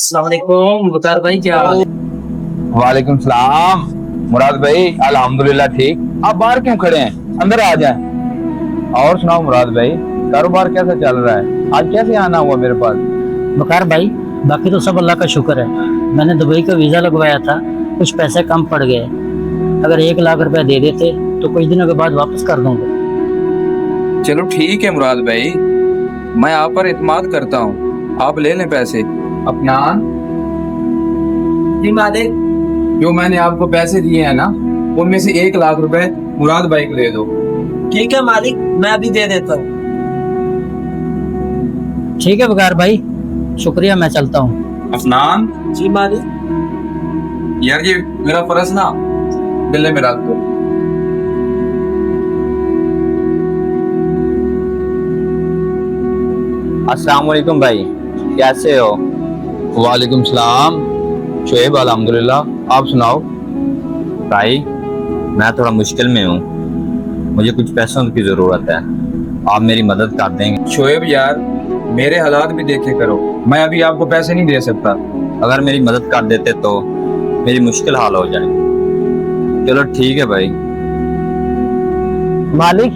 अस्सलाम वालेकुम वकार भाई, क्या हाल है? वालेकुम सलाम। मुराद भाई अल्हम्दुलिल्लाह ठीक। आप बाहर क्यों खड़े हैं, अंदर आ जाएं। और सुनाओ मुराद भाई, कारोबार कैसा चल रहा है? आज कैसे आना हुआ मेरे पास? वकार भाई, बाकी तो सब अल्लाह का शुक्र है। मैंने दुबई का वीज़ा लगवाया था, कुछ पैसे कम पड़ गए। अगर 1 लाख रुपए दे देते तो कुछ दिनों के बाद वापस कर दूंगा। चलो ठीक है मुराद भाई, मैं आप पर इत्मीनान करता हूँ, आप ले लें पैसे। अपना जी मालिक। जो मैंने आपको पैसे दिए हैं ना, उनमें से 1 लाख रुपए मुराद भाई को दे दो। ठीक है मालिक, मैं अभी दे देता हूँ। ठीक है वकार भाई, शुक्रिया, मैं चलता हूँ। अफनान, जी मालिक। यार ये मेरा फर्ज ना दिल में रख दो। अस्सलाम वालेकुम भाई, कैसे हो? वालेकुम सलाम शुएब, अल्हम्दुलिल्लाह। आप सुनाओ? भाई मैं थोड़ा मुश्किल में हूँ, मुझे कुछ पैसों की ज़रूरत है, आप मेरी मदद कर देंगे? शोएब यार, मेरे हालात भी देखे करो, मैं अभी आपको पैसे नहीं दे सकता। अगर मेरी मदद कर देते तो मेरी मुश्किल हाल हो जाए। चलो ठीक है भाई। मालिक,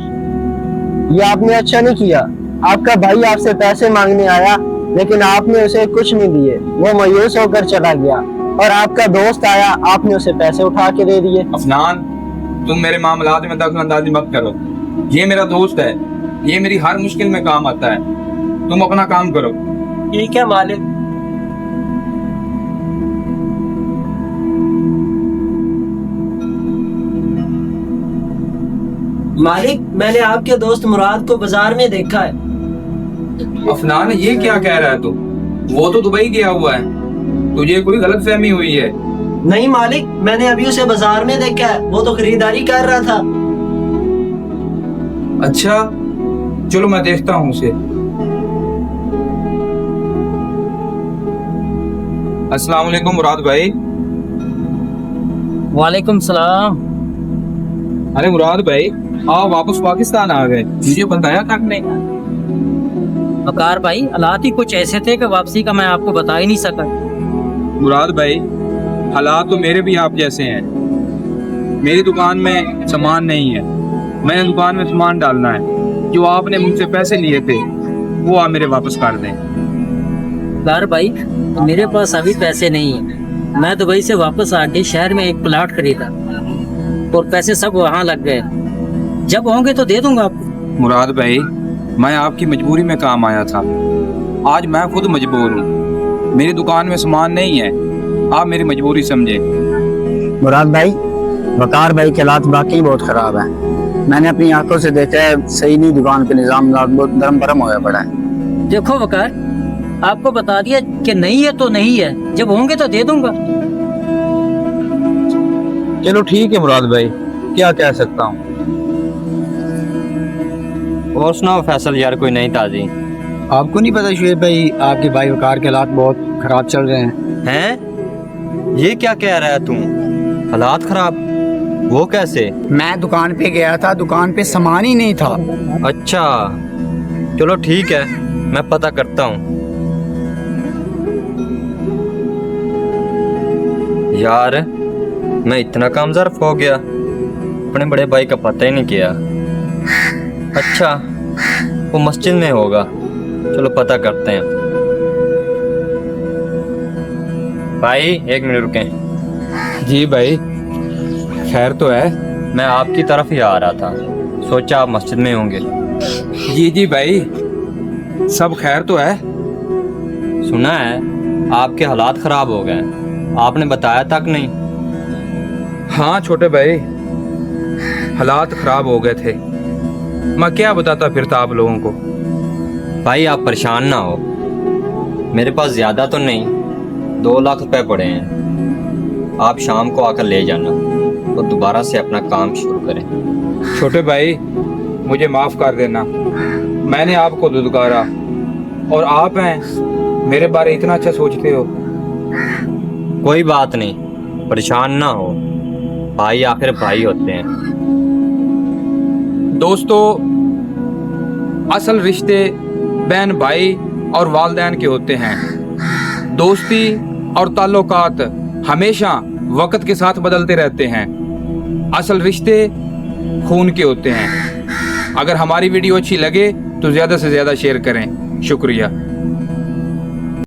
ये आपने अच्छा नहीं किया। आपका भाई आपसे पैसे मांगने आया, लेकिन आपने उसे कुछ नहीं दिए। वो मायूस होकर चला गया, और आपका दोस्त आया, आपने उसे पैसे उठा के दे दिए। अफनान, तुम मेरे मामलात में दखल अंदाजी मत करो। ये मेरा दोस्त है, ये मेरी हर मुश्किल में काम आता है। तुम अपना काम करो। ठीक है मालिक। मालिक, मैंने आपके दोस्त मुराद को बाजार में देखा है। अफनान, ये क्या कह रहा है तू? वो तो दुबई गया हुआ है, तुझे कोई गलतफहमी हुई है। नहीं मालिक, मैंने अभी उसे बाजार में देखा है, वो तो खरीदारी कर रहा था। अच्छा, चलो मैं देखता हूँ उसे। अस्सलाम वालेकुम मुराद भाई। वालेकुम सलाम। अरे मुराद भाई, आप वापस पाकिस्तान आ गए, मुझे बताया तक नहीं। वकार भाई, हालात ही कुछ ऐसे थे कि वापसी का मैं आपको बता ही नहीं सका। मुराद भाई, हालात तो मेरे भी आप जैसे हैं। मेरी दुकान में सामान नहीं है, मैंने दुकान में सामान डालना है। जो आपने मुझसे पैसे लिए थे वो आप मेरे वापस कर दें। वकार भाई, मेरे पास अभी पैसे नहीं है। मैं दुबई से वापस आके शहर में एक प्लाट खरीदा और पैसे सब वहाँ लग गए। जब होंगे तो दे दूंगा आपको। मुराद भाई, मैं आपकी मजबूरी में काम आया था, आज मैं खुद मजबूर हूँ। मेरी दुकान में सामान नहीं है, आप मेरी मजबूरी समझे। मुराद भाई, वकार भाई के हालात वाकई बहुत खराब है। मैंने अपनी आंखों से देखा है, सही नहीं, दुकान के निजाम बहुत नरम परम होया पड़ा है। देखो वकार, आपको बता दिया कि नहीं है तो नहीं है, जब होंगे तो दे दूंगा। चलो ठीक है मुराद भाई, क्या कह सकता हूँ। और सुनाओ फैसल यार, कोई नई ताजी? आपको नहीं पता शुएब भाई, आपके भाई वकार के हालात बहुत खराब चल रहे हैं। हैं? ये क्या कह रहा है तू? हालात खराब? वो कैसे? मैं दुकान पे गया था, दुकान पे सामान ही नहीं था। अच्छा, चलो ठीक है, मैं पता करता हूँ। यार मैं इतना कामज़ार हो गया, अपने बड़े भाई का पता ही नहीं किया। अच्छा, वो मस्जिद में होगा, चलो पता करते हैं। भाई 1 मिनट रुकें। जी भाई, खैर तो है? मैं आपकी तरफ ही आ रहा था, सोचा आप मस्जिद में होंगे। जी जी भाई, सब खैर तो है? सुना है आपके हालात ख़राब हो गए, आपने बताया तक नहीं। हाँ छोटे भाई, हालात खराब हो गए थे, मैं क्या बताता फिरता आप लोगों को। भाई आप परेशान ना हो, मेरे पास ज़्यादा तो नहीं, 2 लाख रुपए पड़े हैं। आप शाम को आकर ले जाना, तो दोबारा से अपना काम शुरू करें। छोटे भाई, मुझे माफ़ कर देना, मैंने आपको दुदकारा, और आप हैं मेरे बारे इतना अच्छा सोचते हो। कोई बात नहीं, परेशान ना हो, भाई आखिर भाई होते हैं। दोस्तों, असल रिश्ते बहन भाई और वालिदैन के होते हैं। दोस्ती और ताल्लुकात हमेशा वक्त के साथ बदलते रहते हैं, असल रिश्ते खून के होते हैं। अगर हमारी वीडियो अच्छी लगे तो ज़्यादा से ज़्यादा शेयर करें। शुक्रिया।